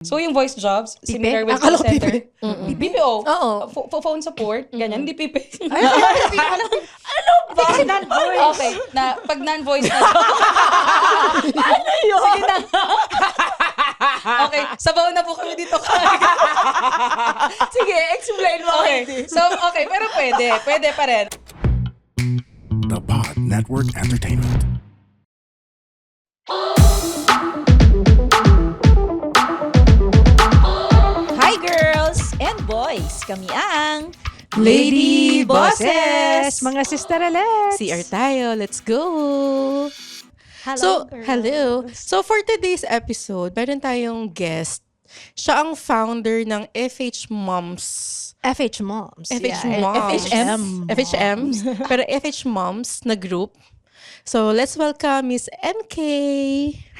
So yung voice jobs, Pipe? similar with Akala call ko center. pipe. BPO. Oo. Phone support, ganyan, hindi pipe. Ano ba? Kasi non-voice. Okay, pag non-voice na. Ano yun? Sige na. Okay, sabaw na po kami dito. Sige, explain mo. Okay, so okay, pero pwede pa rin. The Pod Network Entertainment. Hi girls and boys! Kami ang Lady Bosses! Mga sisteralets! CR tayo. Let's go! Hello, Hello. So, for today's episode, meron tayong guest. Siya ang founder ng FH Moms. FH Moms. FH Yeah, Moms. FHM. FHM. Pero FH Moms na group. So, let's welcome Miss MK.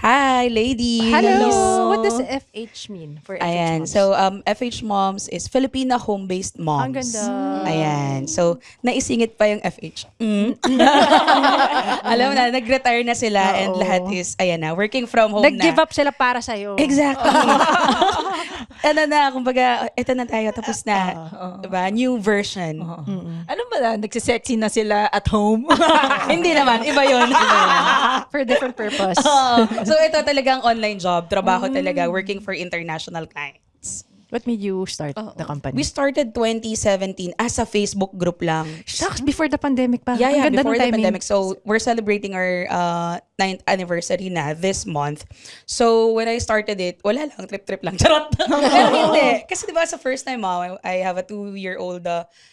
Hi, ladies. Hello! What does FH mean for FH Ayan, Moms? so FH Moms is Filipina Home-Based Moms. Ang ganda. Ayan, so naisingit pa yung FH. Alam na, nag-retire na sila and lahat is, ayan na, working from home Nag-give na. up sila para sa'yo. Exactly. Ano na, kumbaga, ito na tayo, tapos na. Diba? New version. Ano ba? Nagsisexy na sila at home? Hindi naman, iba yun. For different purpose. So ito talagang online job, trabaho talaga, working for international clients. What made you start the company? We started 2017 as a Facebook group lang. Shucks, before the pandemic pa. Yeah, Ang ganda before nung the timing. pandemic. So, we're celebrating our 9th anniversary na this month. So, when I started it, wala lang, trip-trip lang. Charot! Pero hindi. Kasi diba sa first time, I have a 2-year-old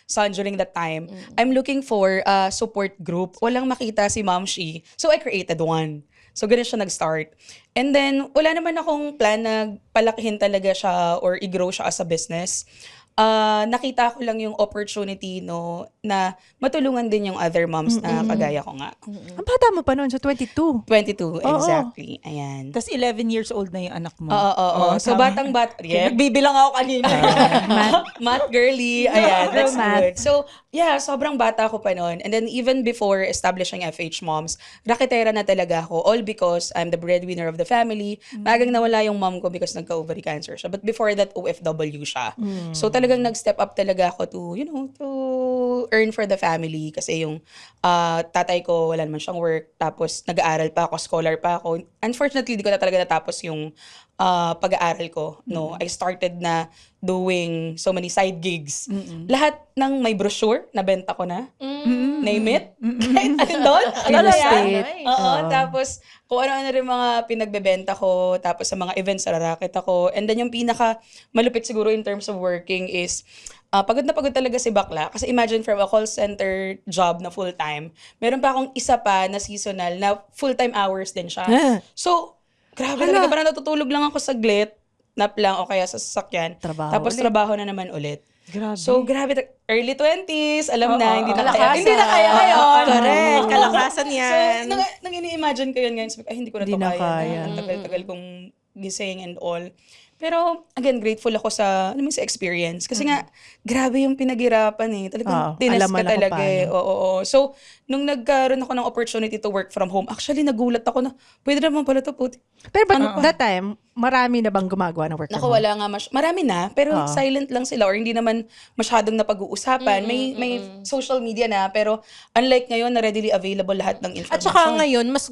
son during that time. I'm looking for a support group. Walang makita si Ma'am Shi. So, I created one. So, ganun siya nag-start. And then, wala naman akong plan na palakihin talaga siya or i-grow siya as a business. Nakita ko lang yung opportunity na matulungan din yung other moms na kagaya ko nga. Ang bata mo pa noon, so 22. 22, exactly. Ayan. Tapos 11 years old na yung anak mo. Oo. So, batang-bata. Yeah. Nagbibilang ako kanina. Math girly. Ayan, that's Math. good. So, yeah, sobrang bata ko pa noon. And then, even before establishing FH Moms, raketera na talaga ako. All because I'm the breadwinner of the family. Magang nawala yung mom ko because nagka-ovary cancer siya. But before that, OFW siya. So, talagang nag-step up talaga ako to earn for the family. Kasi yung tatay ko, wala naman siyang work. Tapos, nag-aaral pa ako, scholar pa ako. Unfortunately, di ko na talaga natapos yung pag-aaral ko. No, I started na doing so many side gigs. Lahat ng may brochure, nabenta ko na. Name it. Kahit alin doon. Real Alala yan. estate. Oo. Tapos, kung ano-ano rin mga pinagbebenta ko. Tapos, sa mga events, rarakit ako. And then, yung pinaka malupit siguro in terms of working is, pagod na pagod talaga si bakla. Kasi imagine from a call center job na full-time, meron pa akong isa pa na seasonal na full-time hours din siya. So, grabe talaga. Parang natutulog lang ako saglit, nap lang o kaya sa sasakyan. Trabaho Tapos ulit. trabaho na naman ulit. Grabe. So, grabe. Early 20s, alam na, hindi na kaya. kalakasan. Hindi na kaya ngayon. Correct. Kalakasan yan. So, nang ini-imagine ko yun ngayon, sabi ko, ay, hindi ko na Hindi to na kaya. kaya. Ang tagal-tagal kong gising and all. Pero, again, grateful ako sa experience. Kasi nga, grabe yung pinaghirapan eh. Talagang tinas alam mo ka na kung talaga eh. Oo. So, nung nagkaroon ako ng opportunity to work from home, actually, nagulat ako na, pwede naman pala to, puti. Pero that time, marami na bang gumagawa ng work from Naku, home? wala nga marami na, pero silent lang sila or hindi naman masyadong napag-uusapan. May social media na, pero unlike ngayon na readily available lahat ng information. At saka ngayon, mas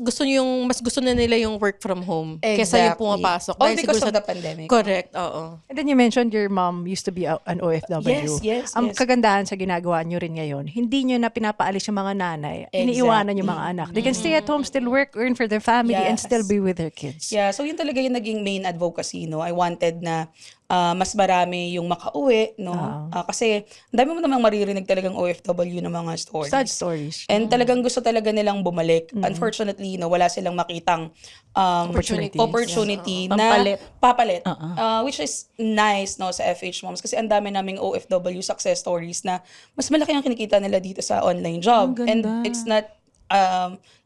gusto na nila yung work from home kaysa yung pumapasok. All Dahil because siguro of the pandemic. Correct, oo. And then you mentioned your mom used to be an OFW. Yes. Ang kagandahan sa ginagawa nyo rin ngayon, hindi nyo na pinapaalis yung mga nanay. Exactly. Iniiwanan yung mga anak. They can stay at home, still work, earn for their family, and Yes. still be with their kids. Yeah, so yun talaga yung naging main advocacy, no? I wanted na mas marami yung makauwi, no? Kasi ang dami mo namang maririnig talagang OFW ng mga stories. Sad stories. And talagang gusto talaga nilang bumalik. Unfortunately, no, wala silang makitang opportunity na papalit. Which is nice, no, sa FH Moms. Kasi ang dami naming OFW success stories na mas malaki ang kinikita nila dito sa online job. And it's not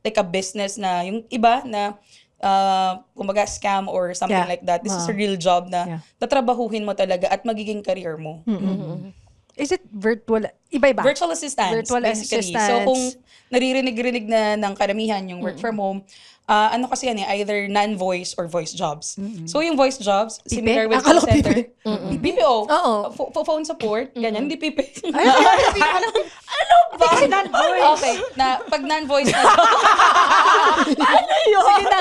like a business na yung iba na kumbaga scam or something like that. This is a real job na tatrabahuhin mo talaga at magiging career mo. Is it virtual? Iba-iba? Virtual assistants, Virtual basically. assistants. So kung naririnig-rinig na ng karamihan yung work from home, ano kasi yan either non-voice or voice jobs. So yung voice jobs, similar with Akala call ko center. BPO. Oo. Phone support, ganyan. Hindi pipi. Kasi non-voice. Okay, pag non-voice na. Yun. Sige na.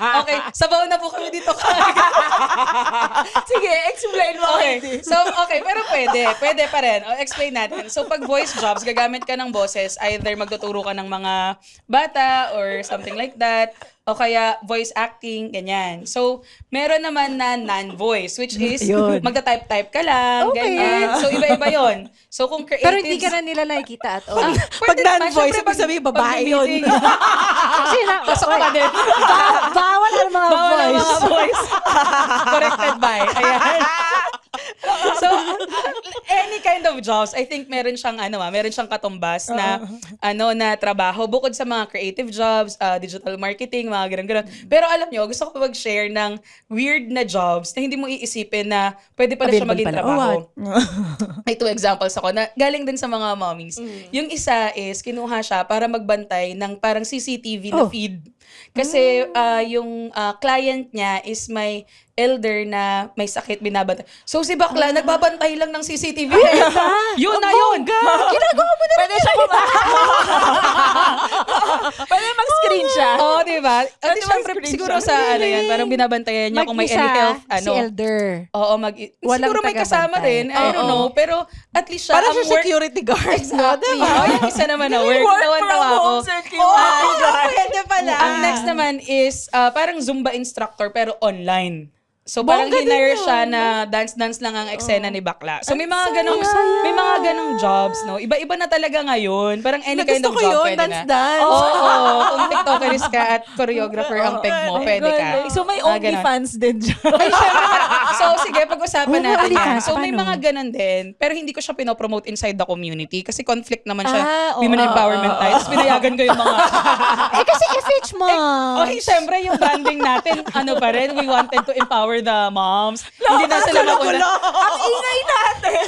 Okay, sabaw na po kami dito. Sige, explain mo. Okay. So, okay, pero pwede pa rin. Explain natin. So, pag voice jobs, gagamit ka ng boses, either magtuturo ka ng mga bata or something like that, o kaya voice acting, ganyan. So, meron naman na non-voice, which is Yun. magta-type-type ka lang, Okay. ganyan. So, iba-iba yon. So, kung creatives... Pero hindi ka na nila nakikita at all. Pag non-voice, ibig sabihin, babae yun. Kasi na, Pasok ka din. bawal ang mga Bawal ang voice. mga voice. Corrected by. Ayan. So, any kind of jobs, I think meron siyang meron siyang katumbas na na trabaho bukod sa mga creative jobs, digital marketing, mga ganun-ganun. Pero alam nyo, gusto ko mag-share ng weird na jobs na hindi mo iisipin na pwede pala siya Available maging pala. trabaho. Oh, May 2 examples ako na galing din sa mga mommies. Yung isa is kinuha siya para magbantay ng parang CCTV na feed. Kasi yung client niya is may elder na may sakit binabantay. So si bakla nagbabantay lang ng CCTV. Yun na yun. ginagawa mo na Pwede siya Pwede mag-screen siya. Oo, di ba? At Pwede syempre, mag-screen siguro siya. sa parang binabantayan niya kung may any health, si elder. Oo, Walang siguro may kasama tagabantay. rin. I don't know. Pero at least siya, Parang ang siya work... security guard. Exactly. Oh, yung isa naman na work. Work Tawan-tawa from ako. home security. Pwede pala. Ang next naman is parang Zumba instructor pero online. So parang Bongga din hinire yun. siya na dance-dance lang ang eksena ni bakla. So may mga ganong jobs, no? Iba-iba na talaga ngayon. Parang any kind of Gusto ko job yun, pwede na. dance-dance. Oo, kung TikTokerist ka at choreographer ang peg mo, pwede ka. So may Ganon. OnlyFans din dyan. Ay, syempre. So, sige, pag-usapan Oh, natin yan. OnlyFans, So, may paano? mga ganun din. Pero hindi ko siya pinopromote inside the community kasi conflict naman siya. Ah, Women oo, empowerment tayo. Tapos pinayagan ko yung mga... Eh kasi FH mo. Okay, syempre, yung branding natin, pa rin, we wanted to empower the moms. Hindi na sila mauna. Ang ingay natin.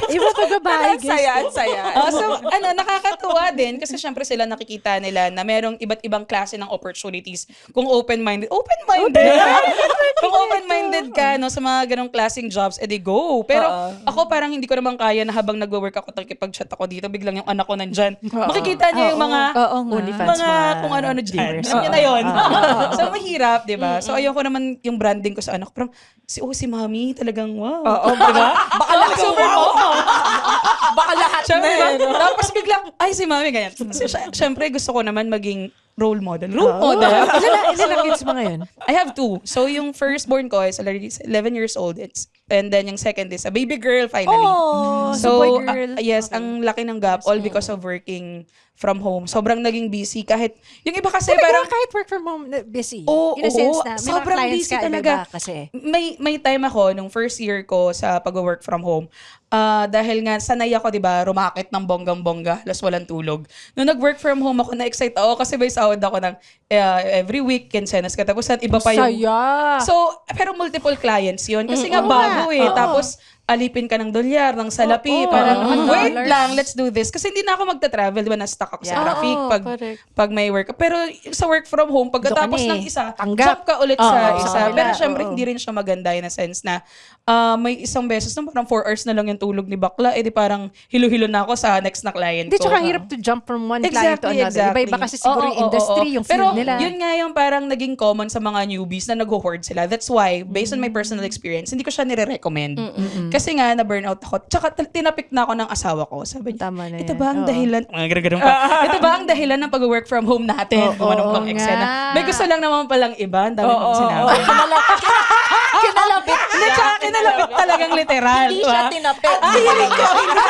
Iba pag babae. Ang saya, ang saya. So, nakakatuwa din kasi syempre sila nakikita nila na merong iba't ibang klase ng opportunities. Kung open-minded. Kung open-minded ka sa mga ganong klaseng jobs, edi go. Pero ako parang hindi ko naman kaya na habang nagwo-work ako, nakikipag-chat ako dito, biglang yung anak ko nandyan. Makikita niya yung mga Oo nga. OnlyFans mga kung ano-ano dyan. viewers. Alam niya na yun. So, mahirap, di ba? So, ayoko naman yung branding ko sa anak. Parang, si mami, talagang wow. Oo, di ba? Baka lahat super Baka lahat Siyempre, na. diba? Tapos biglang, ay, si mami, ganyan. Siyempre, gusto ko naman maging role model. Role model? Ilan ang kids mo ngayon? I have 2. So, yung firstborn ko is already 11 years old. And then, yung second is a baby girl, finally. Oh, So, boy, girl. yes, ang laki ng gap, all because of working from home. Sobrang naging busy. Kahit, yung iba kasi parang, kahit work from home, busy. Oo, In a sense na, may mga sobrang clients busy ka, talaga. iba-iba kasi. May time ako, nung first year ko sa pag-work from home, dahil nga sanay ako, di ba, rumakit ng bonggang-bongga, halos walang tulog. Nung nag-work from home ako, na-excite ako kasi may sahod ako ng every week, kinsenas katapusan, iba pa yung... Saya. So, pero multiple clients yun. Kasi nga bago eh. Tapos, alipin ka ng dolyar, ng salapi. Parang, wait lang, let's do this. Kasi hindi na ako magta-travel. Diba, na-stuck ako sa traffic pag may work. Pero sa work from home, pagkatapos Doon ng eh. isa, Tanggap. jump ka ulit sa isa. kabila. Pero syempre, hindi rin siya maganda in a sense na may isang beses na parang 4 hours na lang yung tulog ni bakla. Eh di parang hilo-hilo na ako sa next na client Hindi, ko. tsaka hirap to jump from one client to another. Iba-iba kasi siguro yung industry, yung field Pero nila. yun nga yung parang naging common sa mga newbies na nag-hoard sila. That's why, based on my personal experience, hindi ko siya nire-recommend. Kasi nga, na-burnout ako. Tsaka tinapik na ako ng asawa ko. Sabi niya, Tama na ito yan. ba ang Oo. dahilan? Ganun pa. Ito ba ang dahilan ng pag-work from home natin? Kung anong pang nga. eksena. May gusto lang naman palang iba. Ang dami kong sinabi. Kinalapit Hindi, tsaka kinalapit talagang literal. Hindi siya diba? tinapit. Feeling ko,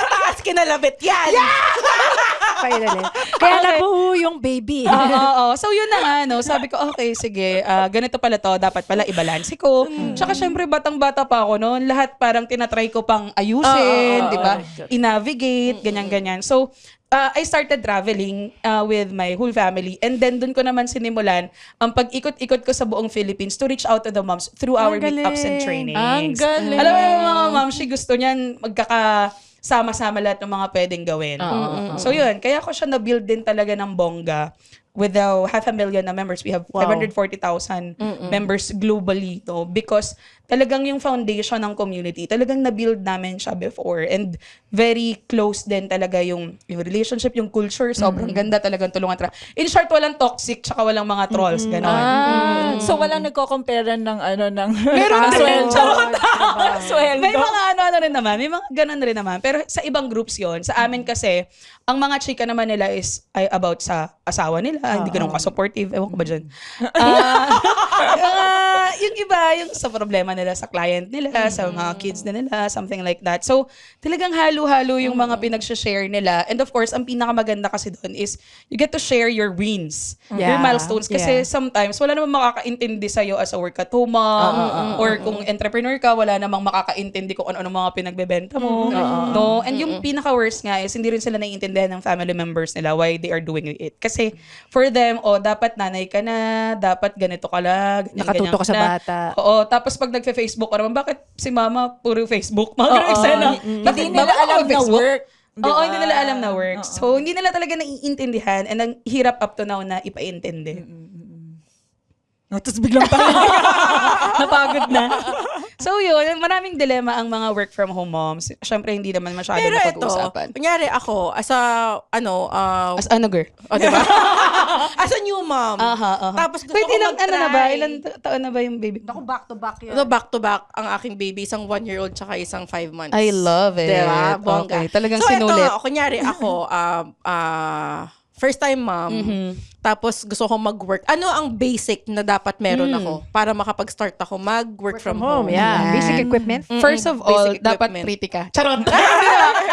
taas kinalabit yan. Kaya nabuo yung baby. Oo. So, yun na nga, no? Sabi ko, okay, sige, ganito pala to, dapat pala i-balance ko. Tsaka, syempre, batang-bata pa ako noon. Lahat parang tinatry ko pang ayusin, di ba? I-navigate, ganyan-ganyan. So, I started traveling with my whole family. And then, dun ko naman sinimulan ang pag-ikot-ikot ko sa buong Philippines to reach out to the moms through our Ang meetups and galing. trainings. Ang galing. Alam mo yung mga moms, gusto niyan magkaka sama-sama lahat ng mga pwedeng gawin. So yun, kaya ko siya na-build din talaga ng bongga. With the 500,000 na members, we have 540,000 members globally, no? Because talagang yung foundation ng community, talagang na-build namin siya before. And very close din talaga yung relationship, yung culture. Sobrang ganda talagang tulungan. In short, walang toxic, tsaka walang mga trolls. Ganon. So, walang nagko-compare ng ng Meron ng din. sweldo. Sweldo. May mga ano rin naman, may mga ganun rin naman. Pero sa ibang groups yon, sa amin kasi, ang mga chika naman nila is about sa asawa nila, hindi ganun ka-supportive. Ewan ko ba dyan? Yung iba, yung sa problema nila sa client nila, sa mga kids na nila, something like that. So, talagang halo-halo yung mga pinag-share nila. And of course, ang pinakamaganda kasi doon is you get to share your wins, your Yeah. milestones. Kasi sometimes, wala namang makakaintindi sa'yo as a work at home mom, or kung entrepreneur ka, wala namang makakaintindi kung ano-ano mga pinagbebenta mo. No? And yung pinaka-worst nga is, hindi rin sila naiintindihan ng family members nila why they are doing it. Kasi for them, dapat nanay ka na, dapat ganito ka lang, Nakatuto ka sa bata. Oo, tapos pag nagfe-Facebook ka naman, bakit si mama puro Facebook? Mga ganun eksena. Bakit Hindi nila mama alam na Facebook? work. Oo, hindi nila alam na work. So, hindi nila talaga naiintindihan and ang hirap up to now na ipaintindi. Tapos biglang napagod na. So, yun, maraming dilema ang mga work from home moms. Siyempre, hindi naman masyado Pero ito, napag-uusapan. kunyari ako, as a, As ano, girl? diba? As a new mom. Aha. Tapos gusto Wait, ko ilang, ano na ba? mag-try. Ilang taon na ba yung baby? Ako back to back yun. Back to back ang aking baby, isang 1-year-old tsaka isang 5 months. I love it. Diba? Bongga. Okay, talagang so, sinulit. ito, kunyari ako, first time mom, tapos gusto ko mag-work. Ano ang basic na dapat meron ako para makapag-start ako mag-work from home? Yeah. Basic equipment. First of all, Basic dapat equipment. pretty ka. Charot.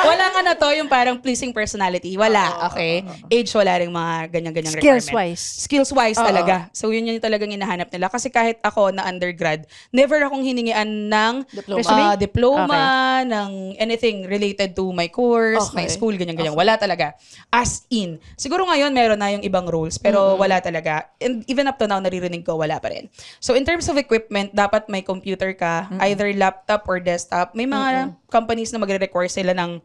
Walang ano to, yung parang pleasing personality. Wala, okay? Age, wala ring mga ganyan-ganyang requirement. Skills-wise. Skills-wise talaga. So, yun yung talagang hinahanap nila. Kasi kahit ako na undergrad, never akong hiningian ng diploma, ng anything related to my course, my school, ganyan-ganyan. Wala talaga. As in. Siguro ngayon, meron na yung ibang roles, pero wala talaga. And even up to now, naririnig ko, wala pa rin. So, in terms of equipment, dapat may computer ka, either laptop or desktop. May mga companies na magre-require sila ng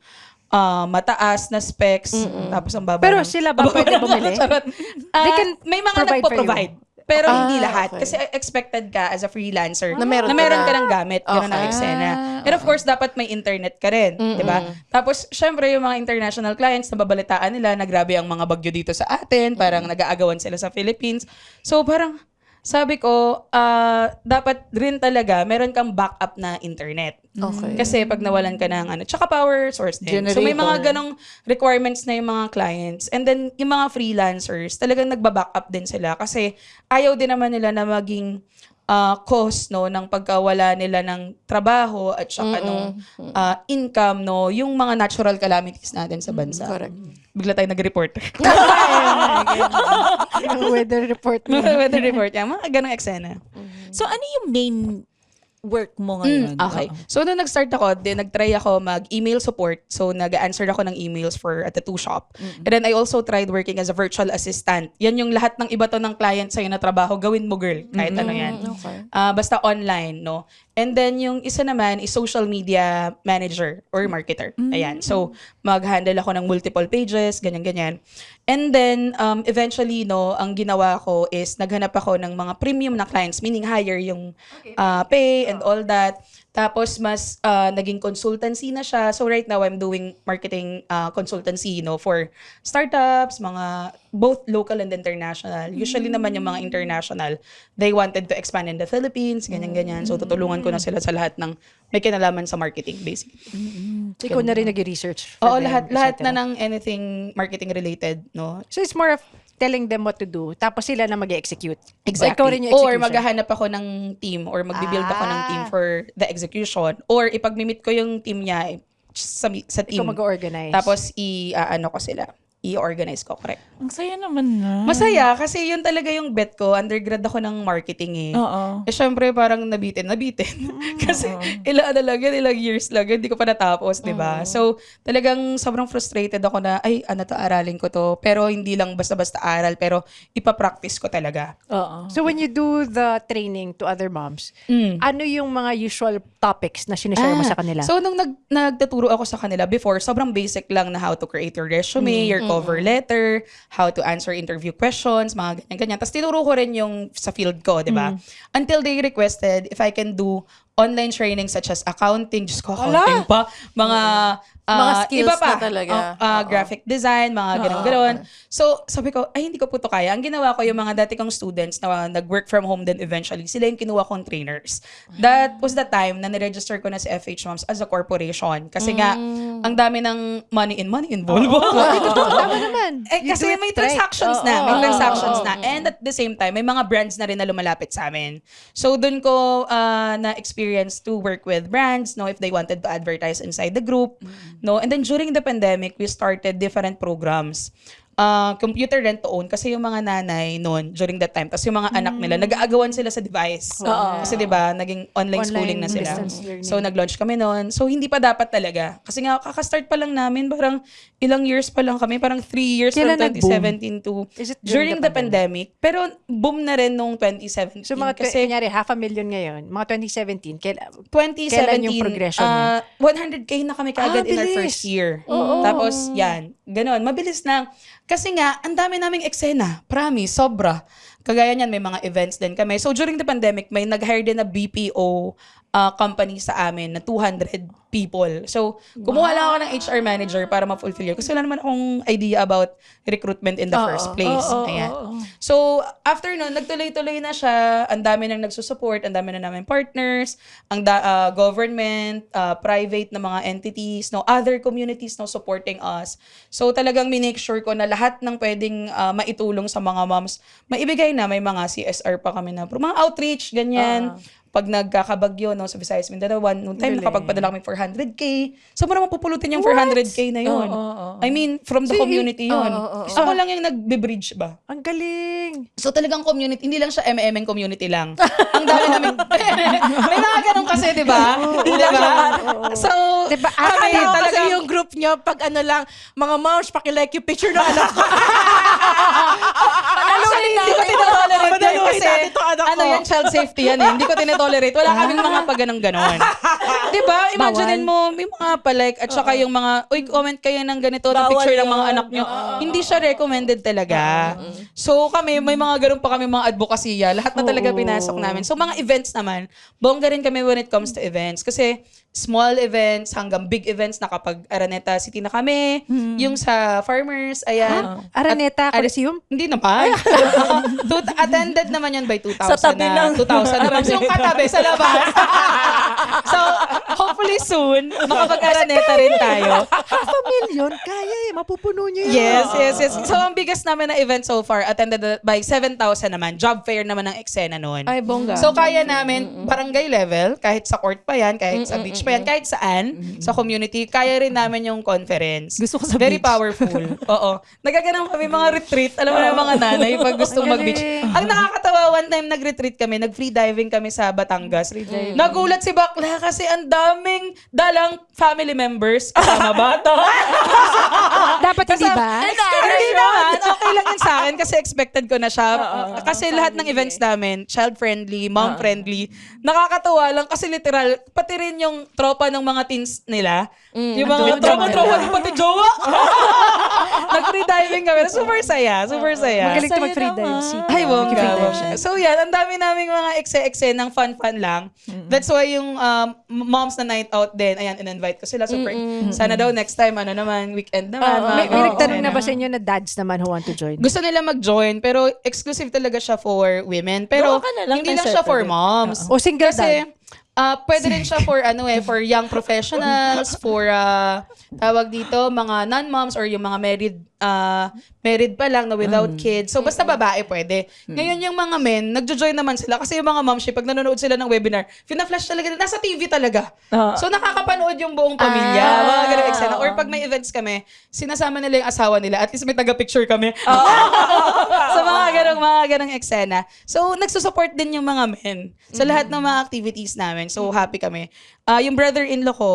mataas na specs, tapos ang baba. Pero ng- sila ba pwede bumili? Charot. They can may mga provide for nagpo-provide. Pero hindi lahat. okay. Kasi expected ka as a freelancer Na meron ka ka ng gamit. Ganun ang eksena. And of course, dapat may internet ka rin. Diba? Tapos, syempre, yung mga international clients, nababalitaan nila na grabe ang mga bagyo dito sa atin. Parang nag-aagawan sila sa Philippines. So, parang, sabi ko, dapat rin talaga, meron kang backup na internet. Okay. Kasi pag nawalan ka ng tsaka power source din. So may mga Generator. ganong requirements na yung mga clients. And then yung mga freelancers, talagang nagba-backup din sila kasi ayaw din naman nila na maging cost no ng pagkawala nila ng trabaho at saka nung income no yung mga natural calamities natin sa bansa. Correct. Bigla tayo nag-report. Yung weather report. Weather report. Yan, mga ganong eksena. So, ano yung main work mo ngayon? Okay. So, nung nag-start ako, nag-try ako mag-email support. So, nag-answer ako ng emails for a tattoo shop. And then, I also tried working as a virtual assistant. Yan yung lahat ng iba to ng client sa'yo na trabaho, gawin mo, girl. Kahit ano yan. Okay. Basta online, no? And then, yung isa naman is social media manager or marketer. Ayan. So, mag-handle ako ng multiple pages, ganyan-ganyan. And then, eventually, no, ang ginawa ko is naghanap ako ng mga premium na clients, meaning higher yung pay and all that. Tapos, mas naging consultancy na siya. So, right now, I'm doing marketing consultancy, no, for startups, mga both local and international. Usually naman yung mga international, they wanted to expand in the Philippines, ganyan-ganyan. So, tutulungan ko na sila sa lahat ng may kinalaman sa marketing, basically. So, ikaw na rin nag-research. for Oo, them, lahat etc. na ng anything marketing related, no? So, it's more of telling them what to do, tapos sila na mag-execute. Exactly. O ikaw rin yung Or execution. maghahanap ako ng team or magbibuild ako ng team for the execution. Or ipag-meet ko yung team niya sa team. Ikaw mag-organize. Tapos ano ko sila. i-organize ko. Correct. Ang saya naman na. Masaya kasi yun talaga yung bet ko. Undergrad ako ng marketing eh. Oo. Eh syempre parang nabitin. Kasi ilang years lang, hindi ko pa natapos, di ba? So talagang sobrang frustrated ako na, aralin ko to. Pero hindi lang basta-basta aral, pero ipapractice ko talaga. Oo. So when you do the training to other moms, ano yung mga usual topics na sinishare mo sa kanila? So, nung nagtuturo ako sa kanila before, sobrang basic lang na how to create your resume, your cover letter, how to answer interview questions, mga ganyan-ganyan. Tapos tinuro ko rin yung sa field ko, di ba? Until they requested if I can do online training such as accounting, just ko accounting pa, mga skills iba pa, na talaga. graphic design, mga ganun-ganon. So, sabi ko, hindi ko po to kaya. Ang ginawa ko, yung mga dati kong students na nag-work from home din eventually, sila yung kinuha kong trainers. That was the time na niregister ko na si FH Moms as a corporation. Kasi nga, ang dami ng money involved. Tama naman. Kasi may transactions na. May transactions na. And at the same time, may mga brands na rin na lumalapit sa amin. So, dun ko na-experience to work with brands, if they wanted to advertise inside the group. And then during the pandemic, we started different programs. Computer rent to own kasi yung mga nanay noon during that time, tapos yung mga anak nila nag-aagawan sila sa device kasi 'di ba naging online schooling na sila, distance learning. so nag-launch kami noon. So hindi pa dapat talaga kasi nga kaka-start pa lang namin, parang ilang years pa lang kami, parang 3 years Kailan from 2017 to Is it during the pandemic, pero boom na rin nung 2017 So mga kasi kunyari, 500,000 ngayon, mga 2017, kailan 2017, yung progression niya? 100K na kami kaagad in our bilis. first year. Tapos, yan. Ganon. Mabilis lang. Kasi nga, ang dami naming eksena. Promise, sobra. Kagaya niyan, may mga events din kami. So, during the pandemic, may nag-hire din na BPO company sa amin na 200 people. So, kumuha lang ako ng HR manager para ma-fulfill yun. Kasi wala naman akong idea about recruitment in the first place. Ayan. So, after nun, nagtuloy-tuloy na siya. Ang dami nang nagsusupport. Ang dami na namin partners. Ang government, private na mga entities, other communities supporting us. So, talagang minake sure ko na lahat ng pwedeng maitulong sa mga moms, maibigay na. May mga CSR pa kami na. Mga outreach, ganyan. Pag nagkakabagyo sa Visayas Mindanao, noong time nakapagpadala kami 400K. So, parang mapupulutin yung 400K na yun. I mean, from the community yun. Ako lang yung nagbe-bridge ba? Ang galing. So, talagang community, hindi lang siya MMN community lang. Ang dami namin, may mga ganun kasi, di ba? Diba? So, Diba, kami Talaga talagang yung group nyo, pag lang, mga moms, pakilike yung picture ng anak ko. Actually, hindi ko tinotolerate yan Padaluhin kasi, natin to, anak ko. yan, child safety yan eh. Hindi ko tinotolerate. Wala kaming mga pagganong ganon. Diba? Imaginein mo, may mga palike at saka yung mga, comment kayo ng ganito na Bawal picture ng mga yun. anak nyo. Hindi siya recommended talaga. So kami, may mga ganun pa kami mga advokasya. Lahat na talaga pinasok namin. So mga events naman, bongga rin kami when it comes to events. Kasi small events hanggang big events na kapag Araneta City na kami, yung sa farmers, ayan. Araneta Coliseum? Hindi naman. Attended naman yan by 2,000 Sa tabi na. ng- 2,000 naman. So, yung katabi sa labas. So, hopefully soon, makapag-Araneta rin tayo. 500,000? Kaya mapupuno nyo yun. Yes. So, ang biggest namin na event so far, attended by 7,000 naman. Job fair naman ng eksena noon. Ay, bongga. So, kaya namin, barangay level, kahit sa court pa yan, kahit sa beach pa yan, kahit saan, sa community, kaya rin namin yung conference. Gusto ko sa Very beach. powerful. Oo. Nagkaganang kami mga retreat. Alam mo na yung mga nanay, pag gustong mag-beach. Ang nakakatawa, one time nag-retreat kami, nag-free diving kami sa Batangas. Nagulat si Bakla kasi ang daming dalang family members. Kasama bata. Dapat hindi ba? Hindi naman. Okay lang yun sa akin kasi expected ko na siya. Kasi lahat ng events namin, child-friendly, mom-friendly. Nakakatawa lang kasi literal, pati rin yung tropa ng mga teens nila. Yung mga tropa-tropa, pati jowa. Nag-free diving kami. Super saya. Magaling to Saya mag-free naman. dive. Si Ay, bongga. Mag-free dive. So yan, ang dami naming mga ekse-ekse ng fun-fun lang. That's why yung moms na night out din, ayan, in-invite ko sila. Super, sana daw next time, weekend naman. mga May ganun. nagtanong na ba sa inyo na dads naman who want to join? Gusto nila mag-join, pero exclusive talaga siya for women. Pero Doon ka na lang, hindi may lang siya for settle. moms. O single Kasi, dad? pwede rin siya for for young professionals, for tawag dito, mga non-moms or yung mga married married pa lang na without kids. So basta babae pwede. Ngayon yung mga men, nagjo-join naman sila kasi yung mga momshi pag nanonood sila ng webinar, fina-flash talaga nasa TV talaga. So nakakapanood yung buong pamilya, mga ganung eksena. Or pag may events kami, sinasama nila yung asawa nila, at least may taga-picture kami. So mga ganung eksena. So nagsusupport din yung mga men sa lahat ng mga activities namin. So happy kami. Yung brother-in-law ko,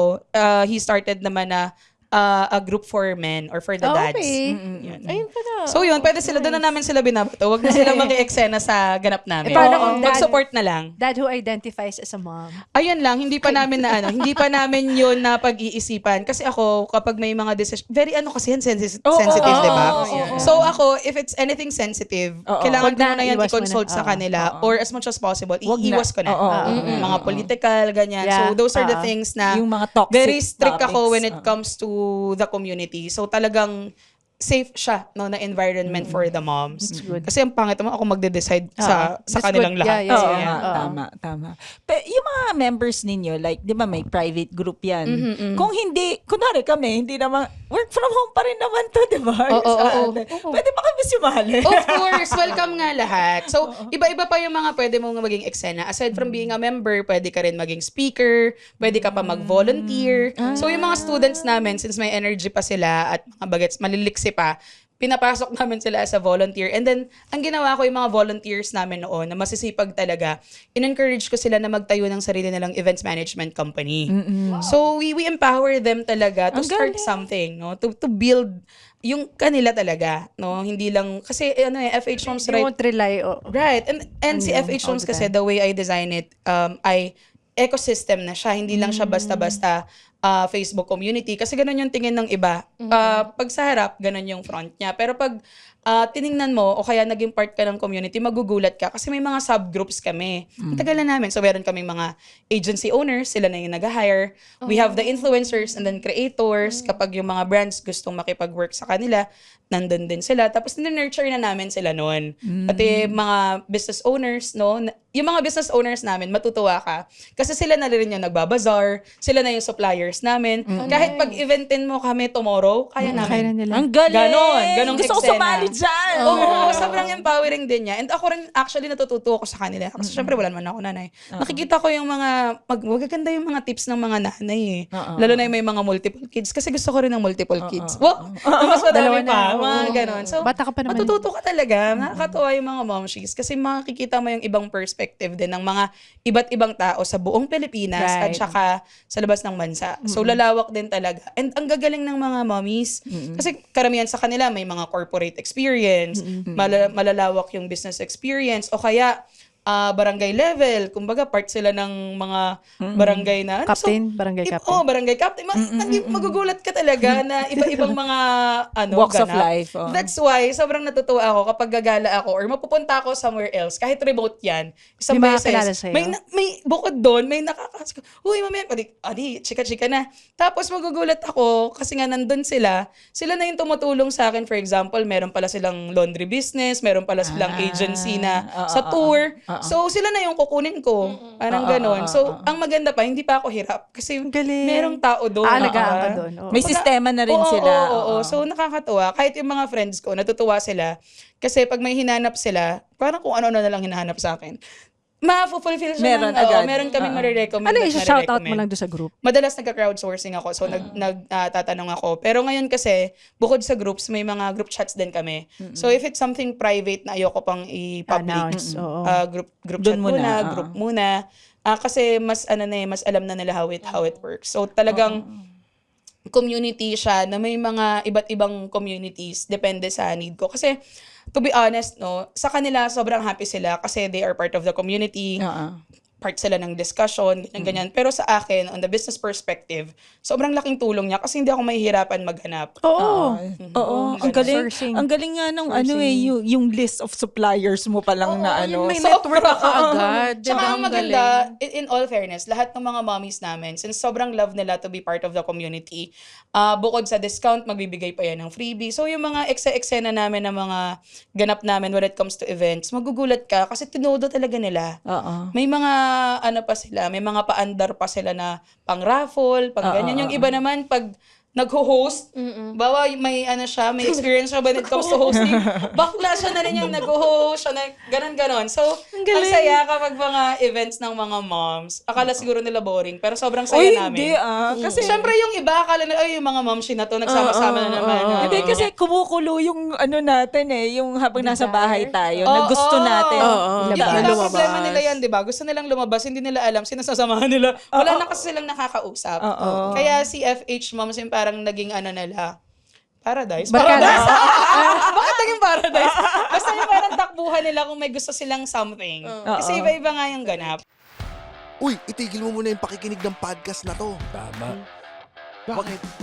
he started naman na a group for men or for the dads. Okay. Yun. Ayun pala. So yun, pwede sila, doon na namin sila binabato. Huwag na sila maki-eksena sa ganap namin. Paano kung dad- Mag-support na lang. Dad who identifies as a mom. Ayun lang, hindi pa namin hindi pa namin yun na pag-iisipan. Kasi ako, kapag may mga decision, very kasi yan, sensitive, di ba? So ako, if it's anything sensitive, kailangan Wag ko na, na yan iwas mo i-consult na. sa kanila, or as much as possible, iiwas ko na. Mga political, ganyan. Yeah. So those are the things na Yung mga toxic very strict ako topics. when it comes to the community. So talagang safe siya na environment for the moms. good. Kasi ang pangit naman ako magde-decide sa That's kanilang good. lahat. Yeah, Oo yeah. nga, tama. Pero yung mga members ninyo, like, di ba may private group yan? Kung hindi, kunwari kami, hindi naman, work from home pa rin naman to, di ba? Pwede ba kami sumali? Of course, welcome nga lahat. So, iba-iba pa yung mga pwede mong maging eksena. Aside from being a member, pwede ka rin maging speaker, pwede ka pa mag-volunteer. So, yung mga students namin, since may energy pa sila at mga bagets, maliliksi pa, pinapasok namin sila as a volunteer. And then, ang ginawa ko yung mga volunteers namin noon, na masisipag talaga, in-encourage ko sila na magtayo ng sarili nilang events management company. So, we empower them talaga to Ang start galing. something, no? To build yung kanila talaga, no? Hindi lang, kasi FH Moms, You right? won't rely Right. And si FH Homes kasi, the way I design it, ay ecosystem na siya. Hindi lang siya basta-basta Facebook community. Kasi ganun yung tingin ng iba. Pag sa harap, ganun yung front niya. Pero pag tiningnan mo, o kaya naging part ka ng community, magugulat ka. Kasi may mga subgroups kami. Matagal na namin. So, meron kaming mga agency owners, sila na yung nag-hire. We have the influencers and then creators. Kapag yung mga brands gustong makipag-work sa kanila, nandun din sila. Tapos, nurture na namin sila noon. Pati mga business owners, no? Yung mga business owners namin, matutuwa ka. Kasi sila na rin yung nagbabazar, sila na yung suppliers namin. Kahit pag-eventin mo kami tomorrow, kaya namin. Kaya na nila. Ang galing! Ganong Gusto ko eksena. sumali dyan! Oo, sobrang empowering din niya. And ako rin, actually, natututo ako sa kanila. Kasi syempre, wala naman ako nanay. Nakikita ko yung mga, magaganda yung mga tips ng mga nanay eh. Lalo na yung may mga multiple kids. Kasi gusto ko rin ng multiple kids. Wow! Mas Dalawa madami na. pa. Mga ganon. So, Bata ka pa naman. matututo ka talaga. Nakakatuwa yung mga momshies. Kasi makikita mo yung ibang perspective din ng mga iba't ibang tao sa buong Pilipinas at Right. saka sa labas ng bansa. So, lalawak din talaga. And ang gagaling ng mga mommies. Kasi karamihan sa kanila may mga corporate experience, malalawak yung business experience, o kaya barangay level. Kumbaga, part sila ng mga barangay na. Captain, barangay captain. Oo, barangay captain. Magugulat ka talaga na iba-ibang mga Walks of ganap. life, oh. That's why, sobrang natutuwa ako kapag gagala ako or mapupunta ako somewhere else, kahit remote yan. Isang May mga beses, kilala sa'yo? may bukod doon, may nakakakas ko, uy, mamaya, chika-chika na. Tapos magugulat ako kasi nga nandun sila na yung tumutulong sa akin. For example, meron pala silang laundry business, meron pala silang agency na sa tour. So, sila na yung kukunin ko. Parang ganon. So, ang maganda pa, hindi pa ako hirap. Kasi galing. merong tao doon. Alagaan ka doon. Oo. May sistema na rin sila. Oo. So, nakakatuwa. Kahit yung mga friends ko, natutuwa sila. Kasi pag may hinanap sila, parang kung ano na lang hinahanap sa akin, ma-fulfill siya. Meron agad. Meron kaming marirecommend. Ano at yung shoutout mo marirecommend. lang doon sa group? Madalas nagka-crowdsourcing ako. So, nagtatanong ako. Pero ngayon kasi, bukod sa groups, may mga group chats din kami. So, if it's something private na ayoko pang i-public, Announce, oo. group Dun chat muna, muna, group muna. Kasi mas mas alam na nila how it works. So, talagang community siya na may mga iba't ibang communities. Depende sa need ko. Kasi, to be honest, no, sa kanila, sobrang happy sila kasi they are part of the community. Part sila ng discussion, ganyan. Pero sa akin, on the business perspective, sobrang laking tulong niya kasi hindi ako mahihirapan maghanap. Oo. Oo, ang galing. Sourcing. Ang galing nga nung yung list of suppliers mo pa lang na ano. May network ka agad. Tsaka ang maganda, in all fairness, lahat ng mga mommies namin, since sobrang love nila to be part of the community, bukod sa discount, magbibigay pa yan ng freebie. So yung mga eksena namin na mga ganap namin when it comes to events, magugulat ka kasi tinodo talaga nila. May mga pa sila, may mga paandar pa sila na pang raffle, pang ganyan. Yung iba naman, pag nag-host. Bawa may siya, may experience siya when it comes to hosting. Bakla siya na rin yung nag-host, siya na ganon. So, ang saya kapag mga events ng mga moms. Akala siguro nila boring, pero sobrang saya namin. Hindi kasi Siyempre yung iba, akala nila, yung mga moms na to, nagsama-sama na naman. Hindi kasi kumukulo yung natin yung habang nasa bahay tayo, na gusto natin. Yung iba, problema nila yan, di ba? Gusto nilang lumabas, hindi nila alam, sinasasamahan nila. Wala na kasi silang nakakausap. Kaya si FH Moms yung parang naging nila, paradise. Paradise! Bakit naging paradise? Basta yung parang takbuhan nila kung may gusto silang something. Kasi iba-iba nga yung ganap. Uy, itigil mo muna yung pakikinig ng podcast na to. Tama.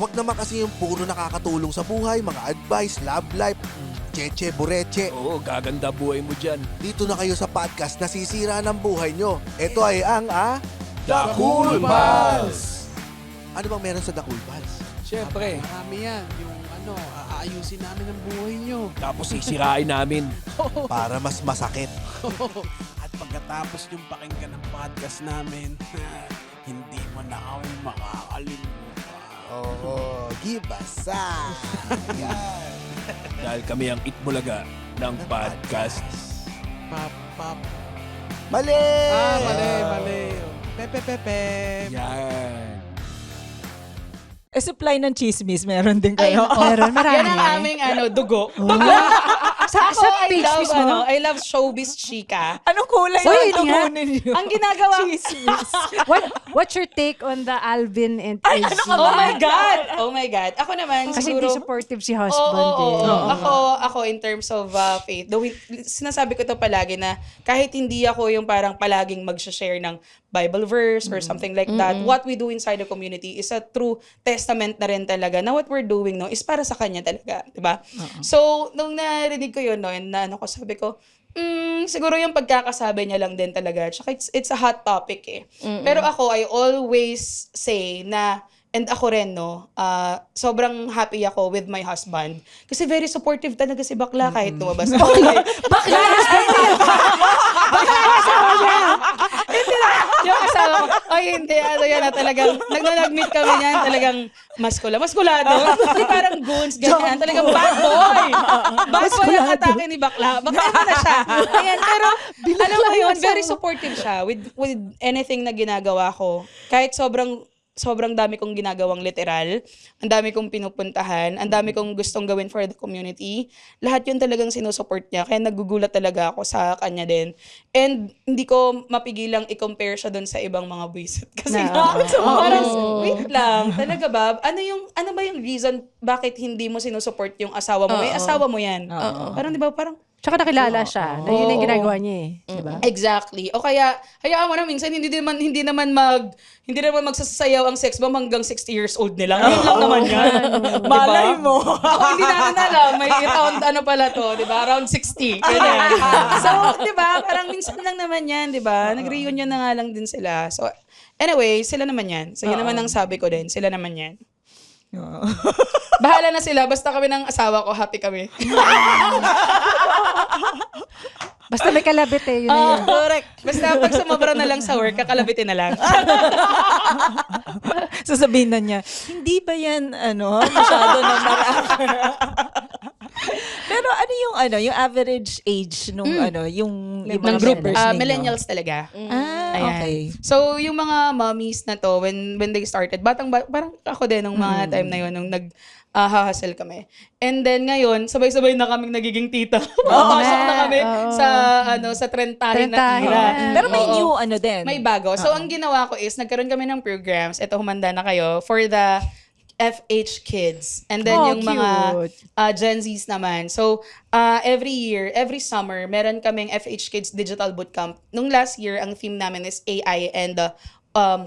Wag naman kasi yung puro nakakatulong sa buhay, mga advice, love life, cheche, bureche. Oo, gaganda buhay mo dyan. Dito na kayo sa podcast na sisira ng buhay nyo. Ito ay ang The Cool Pals! Ano bang meron sa The Cool Pals? Siyempre. Marami yan. Yung aayusin namin ang buhay nyo. Tapos sisirain namin. Para mas masakit. At pagkatapos yung pakinggan ng podcast namin, hindi mo na kami makakalimutan. Oo, give us a... Dahil kami ang Itbulaga ng podcast. Pap. Mali! Mali. Pepe. Yan. Supply ng chismis, meron din Ay, kayo. Meron, marami. Yan ang aming dugo. Sa I love, page mismo. I love showbiz chika. Anong kulay Uy, ng nga. tubunin niyo? Ang ginagawa, What's your take on the Alvin and Ay, Izzy? ano ka ba? Oh my God. Ako naman, Kasi siguro, hindi supportive si husband eh. Ako in terms of faith, though sinasabi ko to palagi na kahit hindi ako yung parang palaging mag-share ng Bible verse or something like that, what we do inside the community is a true testament na rin talaga na what we're doing is para sa kanya talaga, di ba? So, nung narinig ko yun, sabi ko, siguro yung pagkakasabi niya lang din talaga. Tsaka it's a hot topic eh. Pero ako, I always say na, and ako rin, sobrang happy ako with my husband. Kasi very supportive talaga si Bakla kahit lumabas. Bakla! Hindi na. Yung asawa ko, hindi, yan na talagang, nag-meet kami niyan, talagang maskulado. Hindi parang goons, ganyan. Talagang bad boy. Bad boy ang atake ni Bakla. Bakla na siya. Ayan, pero, alam mo yun, very supportive siya with anything na ginagawa ko. Kahit sobrang dami kong ginagawang literal, ang dami kong pinupuntahan, ang dami kong gustong gawin for the community. Lahat yun talagang sinusupport niya. Kaya nagugulat talaga ako sa kanya din. And hindi ko mapigilang i-compare siya dun sa ibang mga buwisit. Kasi parang, wait lang, talaga ba? Ano ba yung reason bakit hindi mo sinusupport yung asawa mo? May asawa mo yan. Parang di ba, parang, Tsaka nakilala siya na yun yung ginagawa niya eh. Diba? exactly. O kaya, hayaan mo na, minsan hindi naman magsasayaw ang sex bomb hanggang 60 years old nila. Ngayon lang naman yan. Diba? Malay mo. Hindi natin alam. May around pala to, di ba? Around 60. Ganyan. So, di ba? Parang minsan lang naman yan, di ba? Nag-reunion na nga lang din sila. So, anyway, sila naman yan. So, yun naman ang sabi ko din. Sila naman yan. Bahala na sila. Basta kami ng asawa ko, happy kami. Basta may kalabit eh. Yun na yun. Correct. Basta pag sumobra na lang sa work, kakalabitin na lang. Sasabihin na niya, hindi ba yan, masyado na Pero yung average age nung yung Ng groupers. Millennials talaga. Ayan. Okay. So, yung mga mommies na to, when they started, parang ako din nung mga time na yun, nung hustle kami. And then ngayon, sabay-sabay na kaming nagiging tita. Papasok na kami sa trentahin na era. Pero may new din. May bago. So, ang ginawa ko is, nagkaroon kami ng programs. Ito, humanda na kayo. For the FH kids. And then yung mga Gen Zs naman. So, every year, every summer, meron kaming FH Kids Digital Bootcamp. Nung last year, ang theme namin is AI and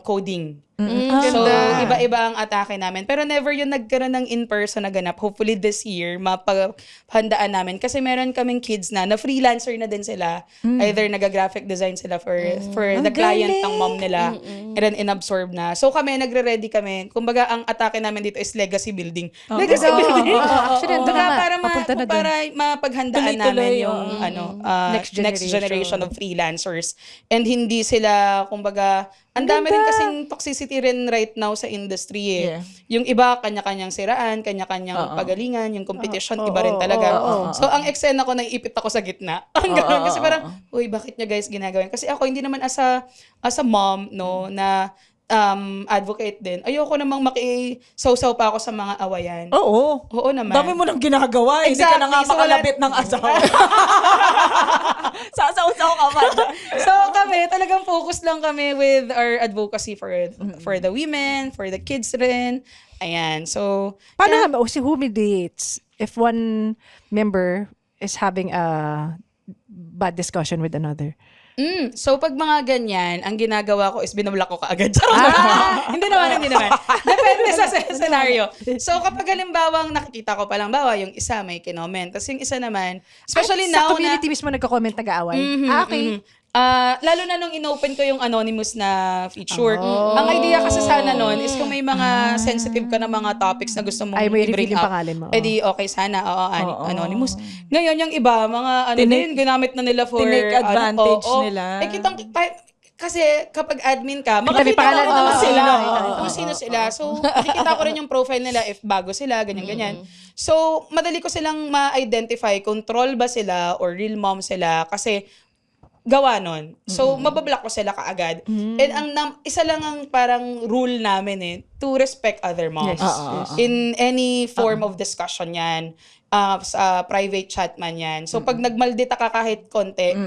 coding. So, iba-iba ang atake namin. Pero never yun nagkaroon ng in-person na ganap. Hopefully this year, mapaghandaan namin. Kasi meron kaming kids na freelancer na din sila. Either nag-graphic design sila for the client ng mom nila. And then inabsorb na. So kami, nagre-ready kami. Kumbaga, ang atake namin dito is legacy building. Legacy building. Actually, doon na Para mapaghandaan namin yung Next next generation of freelancers. And hindi sila, kumbaga, ang dami rin kasing toxicity rin right now sa industry Yeah. Yung iba, kanya-kanyang siraan, kanya-kanyang pagalingan, yung competition, iba rin talaga. So, ang eksena ko, naiipit ako sa gitna. Ang ganun. Kasi parang, uy, bakit nyo guys ginagawa? Kasi ako, hindi naman as a mom, no, na advocate din. Ayoko namang maki-sausaw pa ako sa mga awayan. Oo. Oo naman. Dami mo nang ginagawa. Hindi ka Exactly. na nga So, makalabit ng asawa. Sasaw-saw ka man. So kami, talagang focus lang kami with our advocacy for the women, for the kids rin. Ayan. So, Paano naman, who mediates if one member is having a bad discussion with another? So pag mga ganyan, ang ginagawa ko is binablock ko kaagad. Hindi naman. Depende sa scenario. So kapag halimbawang nakikita ko palang yung isa may kinoment, tapos yung isa naman, especially Sa now community na mismo nagka-comment nag-aaway. Okay. lalo na nung inopen ko yung anonymous na feature. Ang idea kasi sana nun is kung may mga sensitive ka na mga topics na gusto mong Ay, may i-bring reveal yung up, pangalan mo. edi okay sana, anonymous. Ngayon, yung iba, mga din, ginamit na nila for Tinake advantage nila. Kasi kapag admin ka, may makikita pangalan mo naman naman sila. sila. Kung sino sila. So, makikita ko rin yung profile nila if bago sila, ganyan-ganyan. So, madali ko silang ma-identify kung troll ba sila or real mom sila kasi gawa nun. So, mabablock ko sila kaagad. And isa lang ang parang rule namin to respect other moms. Yes. In any form of discussion yan. Sa private chat man yan. So, pag nagmaldita ka kahit konti,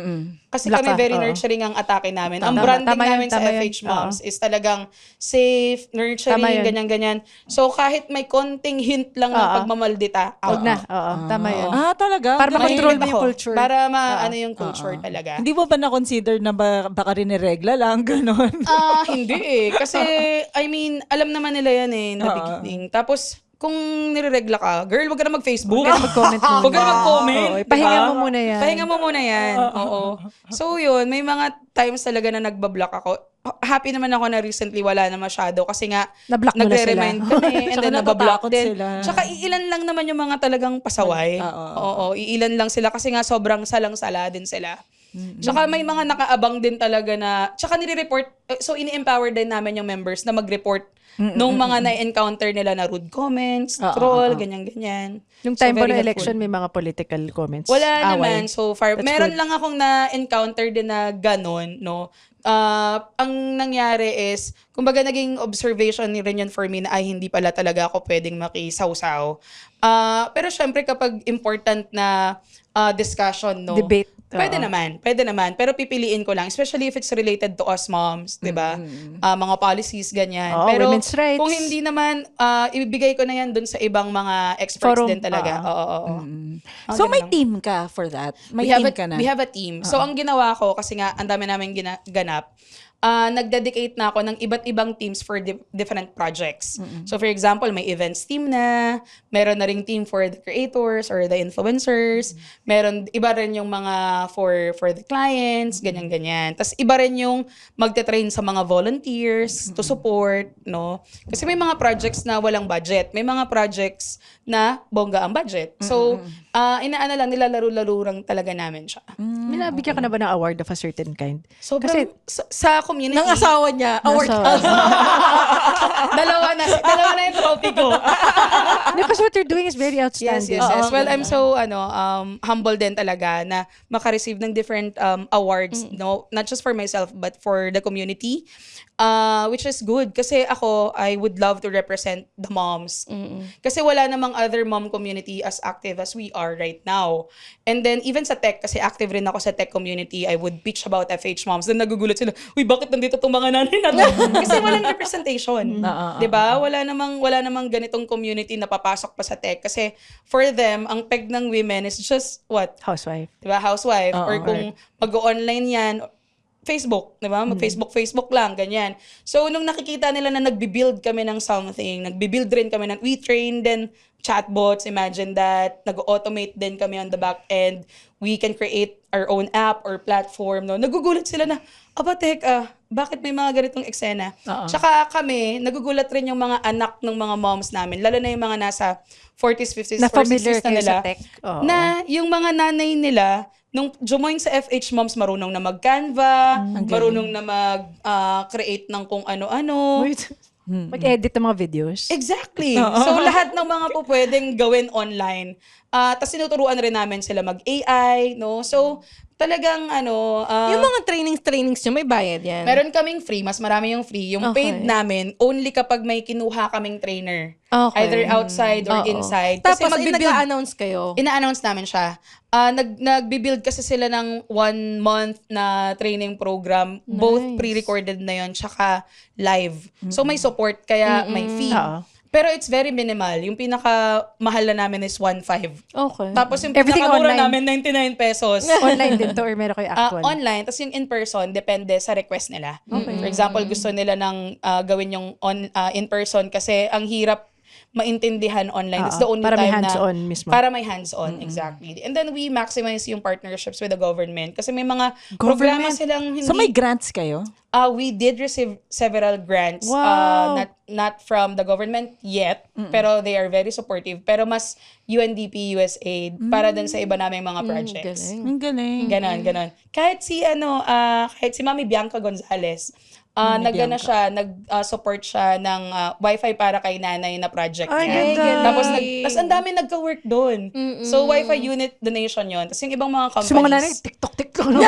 kasi Block kami ka, very oo. nurturing ang atake namin. Ang Tama, branding tama yun, namin sa tama yun. FH Moms is talagang safe, Tama nurturing, yun. ganyan-ganyan. So, kahit may konting hint lang ng Oo. pagmamaldita, Huwag na. Oo, tama yun. Talaga? Para Ganun. makontrol mo Mahilig yung ako. culture. Para ano yung culture talaga. Hindi mo ba na-consider na baka rin regla lang, gano'n? Hindi Kasi, I mean, alam naman nila yan na beginning. Tapos, kung nireregla ka, girl, wag ka na mag-Facebook. Huwag ka na mag-comment muna. Huwag ka na mag-comment. Oo, pahinga mo muna yan. Pahinga mo muna yan. Oo. So, yun, may mga times talaga na nagbablock ako. Happy naman ako na recently wala na masyado kasi nga Na-block mo na nagre-remind kami and Tsaka then nabablock natatakot din. sila. Tsaka iilan lang naman yung mga talagang pasaway. Oo, iilan lang sila kasi nga sobrang salang-sala din sila. Tsaka may mga nakaabang din talaga na, tsaka nire-report, so ini-empower din namin yung members na mag-report nung mga na-encounter nila na rude comments, troll, ganyan-ganyan. Yung time So, po very ng helpful. election, may mga political comments. Wala away. naman so far. That's Meron good. lang akong na-encounter din na ganun, no? Ang nangyari is, kumbaga naging observation ni rin yun for me na ay hindi pala talaga ako pwedeng makisawsaw. Pero syempre kapag important na discussion, no? Debate. Pwede naman. Pero pipiliin ko lang, especially if it's related to us moms, 'di ba? Mga policies ganyan. Oo, Pero women's rights. kung hindi naman ibibigay ko na 'yan dun sa ibang mga experts Forum. din talaga. Oo. So, Ganun may lang. team ka for that? May we have team a, ka na? We have a team. So, ang ginawa ko, kasi nga, ang dami namin ganap, nag-dedicate na ako ng iba't ibang teams for different projects. So, for example, may events team na, meron na ring team for the creators or the influencers, meron, iba rin yung mga for the clients, ganyan-ganyan. Tapos, iba rin yung magte-train sa mga volunteers to support, no? Kasi may mga projects na walang budget. May mga projects na bongga ang budget. So, inaano lang, nilalaro-laro lang talaga namin siya. May nabigyan ka na ba ng award of a certain kind? Sobrang, Kasi, sa community, Ng asawa niya, award dalawa na yung trophy ko. because what you're doing is very outstanding. Yes. Well, I'm so humble din talaga na maka-receive ng different awards, no, not just for myself but for the community. Which is good kasi ako, I would love to represent the moms. Kasi wala namang other mom community as active as we are right now. And then even sa tech, kasi active rin ako sa tech community, I would pitch about FH moms. Then nagugulat sila, uy, bakit nandito itong mga nanay natin? Kasi walang representation. Diba? Wala namang ganitong community na papasok pa sa tech. Kasi for them, ang peg ng women is just what? Housewife. Diba? Housewife. Or kung mag-online yan, Facebook, di ba? Mag-Facebook lang, ganyan. So, nung nakikita nila na nagbi-build kami ng something, nagbi-build rin kami ng, we train din chatbots, imagine that, nag-automate din kami on the back end, we can create our own app or platform, no? Nagugulat sila na, bakit may mga ganitong eksena? Tsaka kami, nagugulat rin yung mga anak ng mga moms namin, lalo na yung mga nasa 40s, 50s, Na 40s, familiar 60s na kayo nila, sa tech. Oo. na yung mga nanay nila, nung join sa FH Moms, marunong na mag-Canva, marunong na mag-create ng kung ano-ano. Mag-edit ng mga videos. Exactly. So, lahat ng mga po pwedeng gawin online. Tapos tinuturuan rin namin sila mag-AI, no? So, talagang Yung mga trainings nyo, may bayad yan. meron kaming free, mas marami yung free. Yung paid namin, only kapag may kinuha kaming trainer. Okay. Either outside or inside. Tapos, magbi-build- nag-a-announce kayo. ina-announce namin siya. Nagbi-build kasi sila ng 1 month na training program. Both pre-recorded na yon tsaka live. So may support, kaya may fee. Pero it's very minimal. Yung pinaka-mahal na namin is 1.5. Okay. Tapos yung Everything pinaka-mura online. namin, 99 pesos. Online din to or meron kayo actual? Online. Tapos yung in-person, depende sa request nila. For example, gusto nila ng gawin yung in-person kasi ang hirap maintindihan online. It's the only para may time hands-on na mismo. para may hands-on, exactly. And then we maximize yung partnerships with the government kasi may mga programa silang hindi. So may grants kayo? We did receive several grants. Wow. Not from the government yet, pero they are very supportive. Pero mas UNDP, USAID para dun sa iba naming mga projects. Ang galing. Ganon. Kahit si Mami Bianca Gonzalez, nag-support siya ng Wi-Fi para kay nanay na project niya. Tapos ang dami nagka-work doon. So Wi-Fi unit donation yon. Tapos yung ibang mga companies. Sa mga nanay, TikTok. No?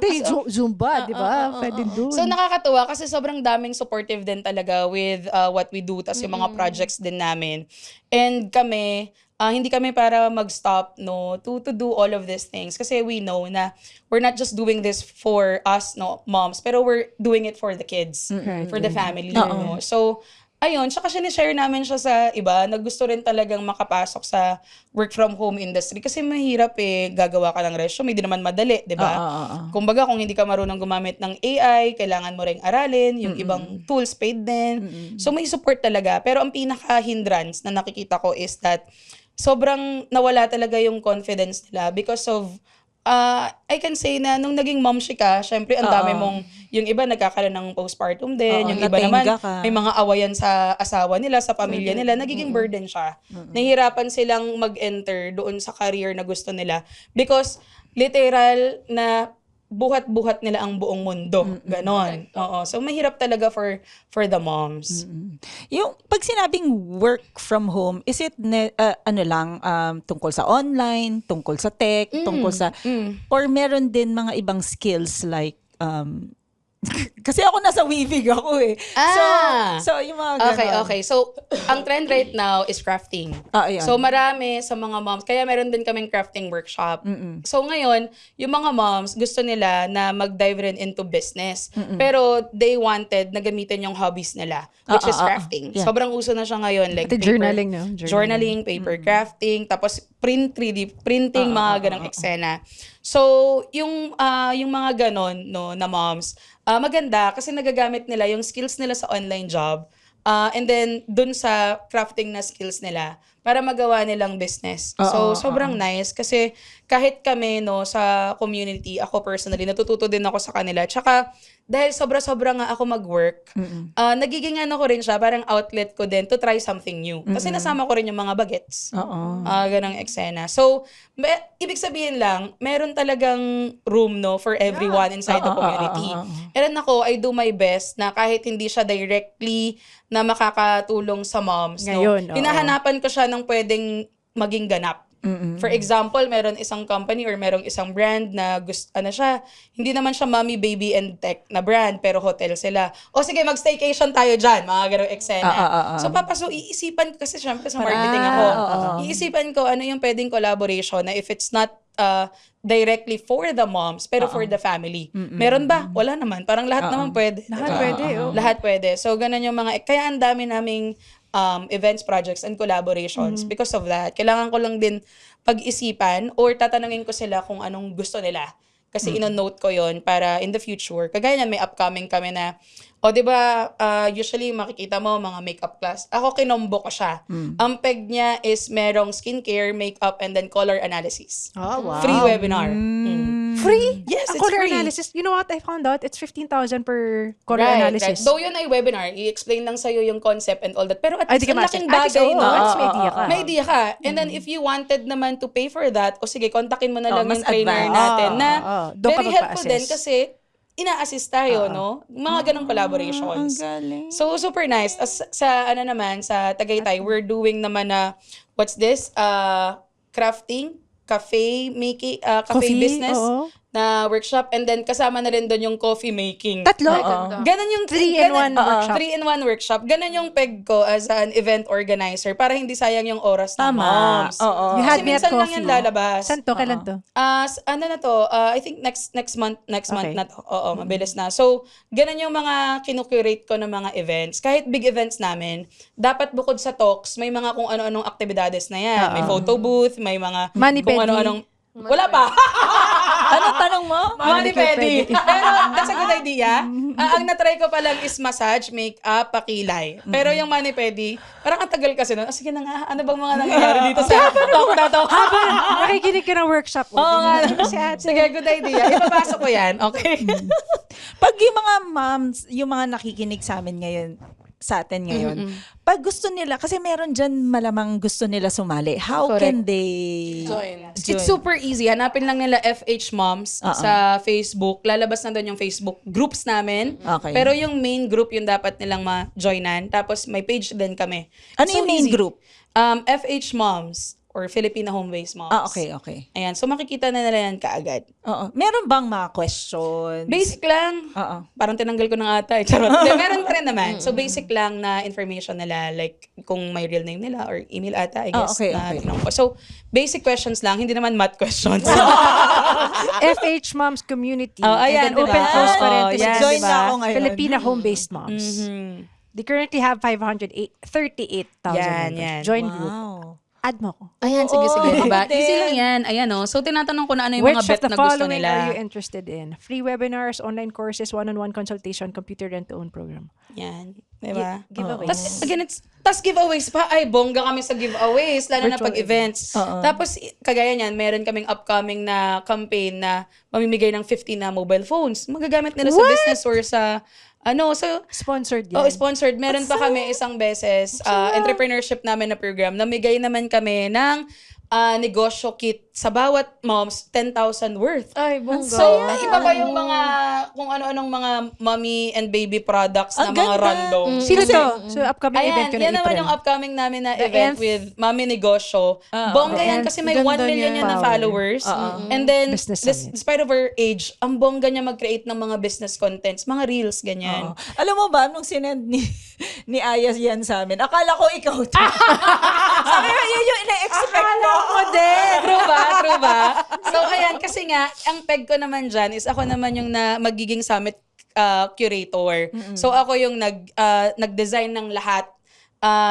Ito Zumba, di ba? Pwede dun. So nakakatuwa kasi sobrang daming supportive din talaga with what we do. Tapos yung mga projects din namin. And kami, hindi kami para mag-stop to do all of these things kasi we know na we're not just doing this for us moms, pero we're doing it for the kids, for the family. So ayun, tsaka sinishare namin siya sa iba na gusto rin talagang makapasok sa work from home industry kasi mahirap gagawa ka ng resume, hindi naman madali, di ba? Kumbaga kung hindi ka marunong gumamit ng AI, kailangan mo ring aralin, yung ibang tools paid din. So may support talaga, pero ang pinaka-hindrance na nakikita ko is that sobrang nawala talaga yung confidence nila because of I can say na nung naging mom ka, syempre ang dami mong, yung iba nagkakaroon ng postpartum din, yung iba naman may mga awayan sa asawa nila, sa pamilya nila, nagiging burden siya. Nahihirapan silang mag-enter doon sa career na gusto nila because literal na buhat-buhat nila ang buong mundo. Ganon. Oo. So, mahirap talaga for the moms. Yung pag sinabing work from home, is it tungkol sa online, tungkol sa tech, tungkol sa or meron din mga ibang skills like kasi ako nasa weaving ako So yung mga ganon. Okay. So, ang trend right now is crafting. Ayan. So, marami sa mga moms, kaya meron din kaming crafting workshop. So, ngayon, yung mga moms, gusto nila na mag-dive rin into business. Pero, they wanted na gamitin yung hobbies nila, which is crafting. Yeah. Sobrang uso na siya ngayon. Like, Pati journaling, no? Journaling, paper crafting, tapos 3D printing, mga ganong eksena. So, yung mga ganon, na moms, maganda kasi nagagamit nila yung skills nila sa online job and then dun sa crafting na skills nila para magawa nilang business. So, sobrang nice kasi kahit kami sa community, ako personally, natututo din ako sa kanila. Tsaka, dahil sobra-sobra nga ako mag-work, nagiging ko rin siya, parang outlet ko din to try something new. Kasi nasama ko rin yung mga bagets. Ganang eksena. So, ibig sabihin lang, meron talagang room for everyone inside the community. And ako, I do my best na kahit hindi siya directly na makakatulong sa moms. Ngayon, hinahanapan ko siya ng pwedeng maging ganap. For example, meron isang company or merong isang brand na hindi naman siya mommy, baby, and tech na brand, pero hotel sila. O sige, mag-staycation tayo dyan, mga ganong eksena. So, iisipan ko, kasi syempre sa marketing ako, iisipan ko ano yung pwedeng collaboration na if it's not directly for the moms, pero for the family. Meron ba? Wala naman. Parang lahat naman pwede. Lahat pwede. So, ganun yung kaya ang dami naming events, projects, and collaborations because of that. Kailangan ko lang din pag-isipan or tatanungin ko sila kung anong gusto nila. Kasi ino-note ko yon para in the future. Kagaya niyan, may upcoming kami na, di ba, usually makikita mo mga makeup class. Ako, kinombo ko siya. Ang peg niya is merong skincare, makeup, and then color analysis. Wow. Free webinar. Free? Yes, A it's color free. analysis. You know what I found out? It's 15,000 per color analysis. Though yun ay webinar, i-explain lang sa'yo yung concept and all that. Pero at Ay, least di ka ang ma-assess. laking At least, bagay, oo, no? at least may idea ka. May idea ka. And then if you wanted naman to pay for that, o sige, kontakin mo na lang mas yung trainer advanced. natin na Doon ka very helpful din magpa-assess. kasi ina-assist tayo, no? Mga ganong collaborations. Ang galing. So, super nice. As, sa Tagaytay, we're doing naman na, what's this? Crafting, cafe making, cafe Coffee, business oo. na workshop. And then, kasama na rin doon yung coffee making. Tatlo? Ganon yung 3-in-1 workshop. 3-in-1 workshop. Ganon yung peg ko as an event organizer para hindi sayang yung oras ng Tama. moms. Oo. You Kasi had me at minsan lang coffee. yan lalabas. Saan to? Kailan to? Ano na to? I think next month Okay. na to. Oo, mabilis na. So, ganun yung mga kinukurate ko ng mga events. Kahit big events namin, dapat bukod sa talks, may mga kung ano-anong aktibidades na yan. May photo booth, may mga Mani-pedi. kung ano-anong wala pa. Anong tanong mo? Mani-pedi. Pero that's a good idea. Ang natry ko pa lang is massage, makeup, pakilay. Pero yung mani-pedi, parang ang tagal kasi nun. Sige na nga, ano bang mga nangyayari dito sa talk na to? Nakikinig ka ng workshop. Oo nga. Si ate. Sige, good idea. Ipapasok ko yan. Okay. Pag yung mga moms, yung mga nakikinig sa amin ngayon, sa atin ngayon, pag gusto nila, kasi meron dyan malamang gusto nila sumali, how Correct. can they join? It's super easy. Hanapin lang nila FH Moms sa Facebook. Lalabas na doon yung Facebook groups namin. Okay. Pero yung main group yung dapat nilang ma-joinan. Tapos may page din kami. Ano So yung main easy. group? FH Moms or Filipina Home-Based Moms. Okay. Ayan. So makikita na nila yan kaagad. Oo. Meron bang mga questions? Basic lang. Oo. Parang tinanggal ko ng ata. Charot. Hindi, meron pa rin naman. So basic lang na information nila. Like kung may real name nila or email ata, I guess. okay. tinanong ko. So basic questions lang. Hindi naman math questions. FH Moms Community. Oh, ayan, And then open diba? close Oh, parenthesis. yan, Join diba? na ako ngayon. Filipina Home-Based Moms. They currently have 538,000 Yan, members. yan. Join group. Wow. Add mo ko. Ayan, sige. Diba? Then- Easy lang yan. Ayan, oh. So, tinatanong ko na ano yung Which mga of bet the na gusto following are you nila. interested in? Free webinars, online courses, one-on-one consultation, computer rent-to-own program. Yan. Diba? Giveaways. Tapos, again, tas giveaways pa. Ay, bongga kami sa giveaways. Lalo na Virtual pag-events. Tapos, kagaya niyan, meron kaming upcoming na campaign na mamimigay ng 50 na mobile phones. Magagamit nila sa business or sa so, Sponsored yan. sponsored. Meron pa kami isang beses, entrepreneurship namin na program, namigay naman kami ng negosyo kit sa bawat moms, 10,000 worth. Ay, bongga. So, iba pa yung mga, kung ano-anong mga mommy and baby products na Ang mga ganda. random. Sino to? So, upcoming Ayan, event yun yan in naman April. yung upcoming namin na The event Nth. with Mami Negosyo. Bongga The yan Nth. kasi may Ganda 1 million niya. yan na Power. followers. And then, Business summit. despite of her age, ang bongga niya mag-create ng mga business contents, mga reels, ganyan. Alam mo ba, nung sinend ni Ayas yan sa amin, akala ko ikaw to. Sabi ko, yun yung ina-expect ko. True ba? So, ayan, kasi nga, ang peg ko naman dyan is ako naman yung magiging summit curator. So, ako yung nag-design ng lahat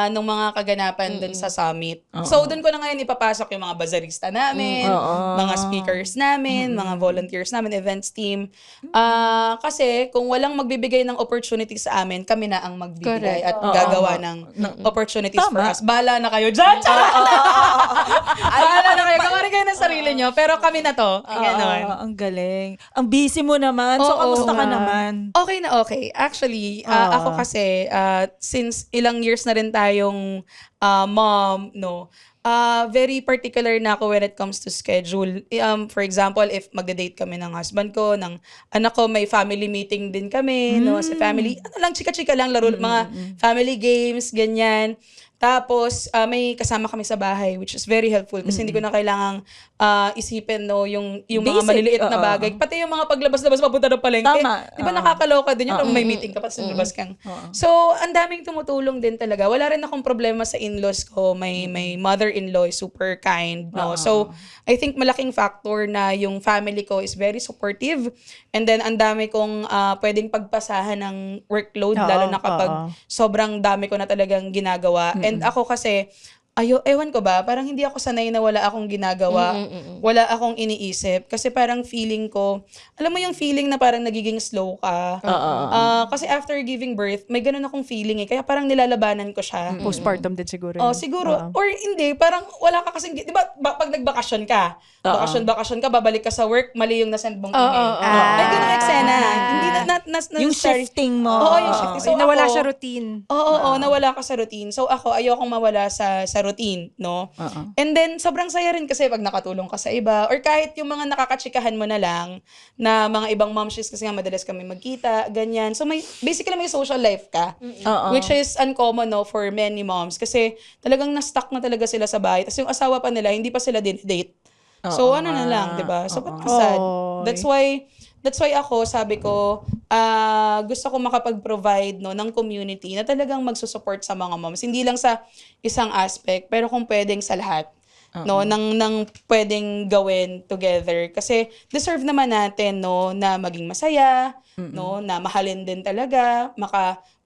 ng mga kaganapan dun sa summit. So, dun ko na ngayon ipapasok yung mga bazaarista namin, mga speakers namin, mga volunteers namin, events team. Kasi kung walang magbibigay ng opportunity sa amin, kami na ang magbibigay at gagawa ng opportunities for us. Bahala na kayo dyan! Bahala na kayo. Gawa rin kayo ng sarili nyo. Pero kami na to. Ganon. Ang galing. Ang busy mo naman. So, Oo. kamusta ka naman? Okay na okay. Actually, ako kasi, since ilang years na rin tayong mom, no, very particular na ako when it comes to schedule. For example, if magde-date kami ng husband ko, ng anak ko, may family meeting din kami, no, sa family, chika-chika lang, laro, mga family games, ganyan. Tapos, may kasama kami sa bahay, which is very helpful kasi hindi ko na kailangang isipin, no, yung mga Basic, maliliit na bagay. Pati yung mga paglabas-labas papunta ng palengke. Tama. Di ba nakakaloka din yun? May meeting ka pa, lumabas kang. So, ang daming tumutulong din talaga. Wala rin akong problema sa in-laws ko. My mother-in-law is super kind, no? So, I think malaking factor na yung family ko is very supportive. And then, ang dami kong pwedeng pagpasahan ng workload, lalo na kapag sobrang dami ko na talagang ginagawa. And ako kasi, ewan ko ba, parang hindi ako sanay na wala akong ginagawa, wala akong iniisip. Kasi parang feeling ko, alam mo yung feeling na parang nagiging slow ka. Kasi after giving birth, may ganun akong feeling Kaya parang nilalabanan ko siya. Postpartum din siguro. Oh, siguro. Or hindi, parang wala ka kasing, di ba, pag nagbakasyon ka, bakasyon ka, babalik ka sa work, mali yung nasend mong email. May ganun eksena. Hindi Yung shifting mo. Oo, yung shifting. So, nawala ako- sa routine. Oo, nawala ka sa routine. So ako, ayokong mawala sa routine, no? And then, sobrang saya rin kasi pag nakatulong ka sa iba or kahit yung mga nakakachikahan mo na lang na mga ibang momshies kasi nga madalas kami magkita, ganyan. So basically may social life ka, which is uncommon, no, for many moms kasi talagang na-stuck na talaga sila sa bahay. Tapos yung asawa pa nila, hindi pa sila date. So ano na lang, 'di ba? So ba't sad? That's why ako, sabi ko, gusto ko makapag-provide, no, ng community na talagang magsusupport sa mga moms. Hindi lang sa isang aspect, pero kung pwedeng sa lahat. No, nang pwedeng gawin together. Kasi deserve naman natin, no, na maging masaya, no, na mahalin din talaga,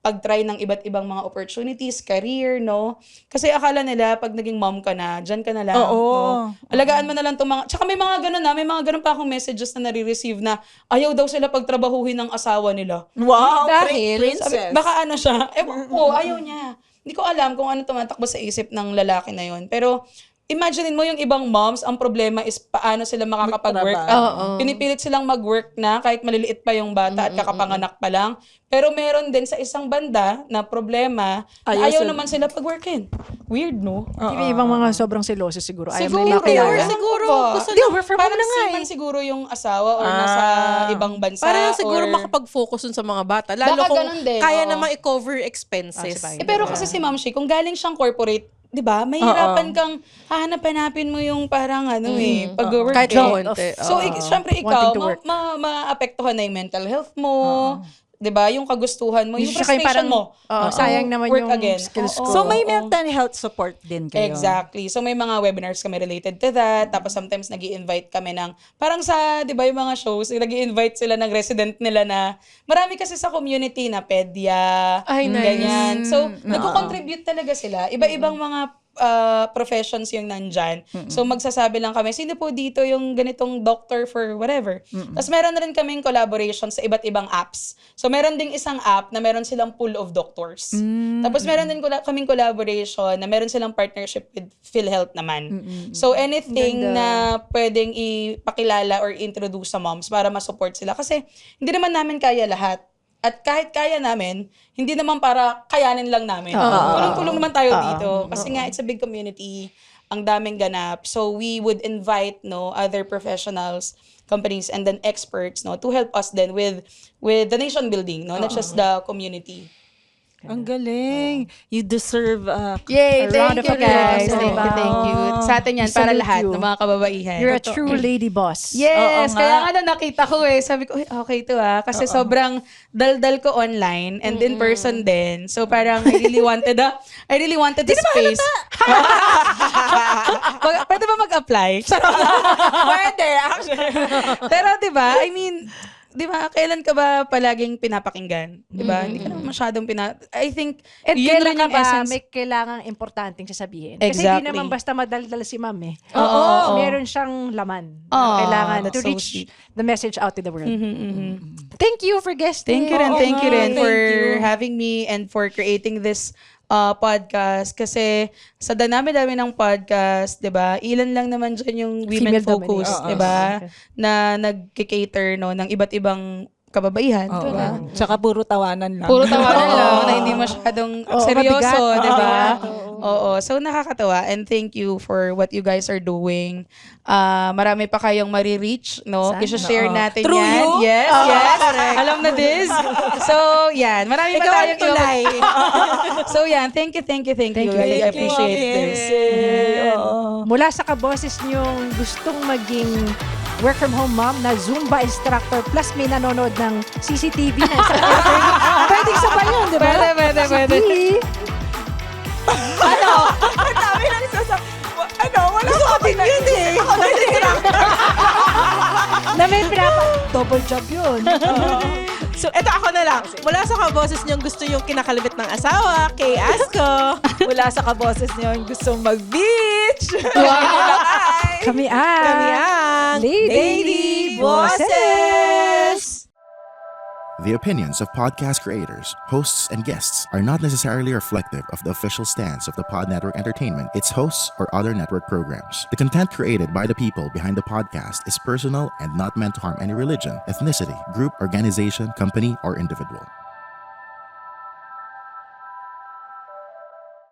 pag-try ng iba't ibang mga opportunities, career, no? Kasi akala nila, pag naging mom ka na, dyan ka na lang, no? Alagaan mo na lang itong mga... Tsaka may mga ganun may mga ganun pa akong messages na nare-receive na ayaw daw sila pagtrabahuhin ng asawa nila. Wow, Dahil, princess. baka ano siya, ayaw niya. Hindi ko alam kung ano tumatakbo sa isip ng lalaki na yun. Pero, imagine mo yung ibang moms, ang problema is paano sila makakapag-work. Pinipilit silang mag-work na kahit maliliit pa yung bata at kakapanganak pa lang. Pero meron din sa isang banda na problema na ayaw naman sila pag-workin. Weird, no? May ibang mga sobrang seloso siguro. Ayaw Siguro, na makilala. siguro, gusto Di, work from home parang na nga seaman siguro yung asawa or nasa ibang bansa. Para siguro or... makapag-focus dun sa mga bata. Lalo Baka kung ganun din, kaya oo. namang i-cover expenses. pero kasi si Ma'am Shi, kung galing siyang corporate, 'di ba? Mahirapan kang hahanap-hanapin mo yung parang pag-work. Kahit konti. So, syempre ikaw, Wanting to work. maapektuhan na yung mental health mo, 'di ba? Yung kagustuhan mo, yung Hindi siya kayo frustration mo. sayang naman work yung again. skills Oo, ko. So may oo. mental health support din kayo. Exactly. So may mga webinars kami related to that. Tapos sometimes nag-i-invite kami ng, parang sa, di ba yung mga shows, nag-i-invite sila ng resident nila na, marami kasi sa community na pedya, Ay, nice. ganyan. So, nagko-contribute talaga sila. Iba-ibang mga professions yung nandyan. So, magsasabi lang kami, sino po dito yung ganitong doctor for whatever. Tapos meron na rin kaming collaboration sa iba't ibang apps. So, meron ding isang app na meron silang pool of doctors. Tapos meron din kaming collaboration na meron silang partnership with PhilHealth naman. So, anything na pwedeng ipakilala or introduce sa moms para ma-support sila. Kasi hindi naman namin kaya lahat. At kahit kaya namin, hindi naman para kayanin lang namin. Tulong-tulong naman tayo dito. Kasi nga, it's a big community. Ang daming ganap. So, we would invite other professionals, companies, and then experts to help us then with the nation building, not just the community. Ang galing. You deserve Yay! round of applause, diba? Thank you. Sa atin yan, We para salute lahat you. ng mga kababaihan. You're a true lady boss. Yes, Oo nga. kaya nga nakita ko sabi ko, okay to kasi sobrang daldal ko online and in person din. So parang I really wanted the space. Pwede ba mag-apply? Pwede, actually. Pero 'di ba? I mean, 'di ba, kailan ka ba palaging pinapakinggan? 'Di ba? Hindi ka naman masyadong I think At yun kailan rin ka yung ba essence. may kailangang importanteng sasabihin? Kasi Exactly. hindi naman basta madaldal si ma'am Oo. Meron siyang laman. Oo, Kailangan that's to so reach sweet. the message out to the world. Thank you for guesting. Thank you rin, Oo thank you nga, rin thank for you. having me and for creating this podcast. Kasi sa dami-dami ng podcast, 'di ba? Ilan lang naman dyan yung women Female focus, dominated. 'di ba? Na nagki-cater ng iba't ibang kababaihan, 'di ba? Tsaka puro tawanan lang. Puro tawanan lang na hindi masyadong seryoso, mabigat. 'di ba? Oo. So nakakatawa and thank you for what you guys are doing. Marami pa kayong mari-reach, no? I-share natin Through yan. you? Yes, yes. Alam na this. So, yan. Marami pa tayong tulay. So, yan. Thank you. I appreciate this. Mula sa kaboses niyong gustong maging work from home mom na Zumba instructor plus may nanonood ng CCTV na sa airplane. Pwedeng sabay yun, di ba? Pwede. Si Ang dami lang wala ko din yun eh. na may double job yun. So, eto ako na lang. Mula sa kaboses niyong gusto yung kinakalibit ng asawa, kay Asko. Mula sa kaboses niyo, gusto mag-beach. Kami ang Kami ang Lady Bosses! The opinions of podcast creators, hosts, and guests are not necessarily reflective of the official stance of the Pod Network Entertainment, its hosts, or other network programs. The content created by the people behind the podcast is personal and not meant to harm any religion, ethnicity, group, organization, company, or individual.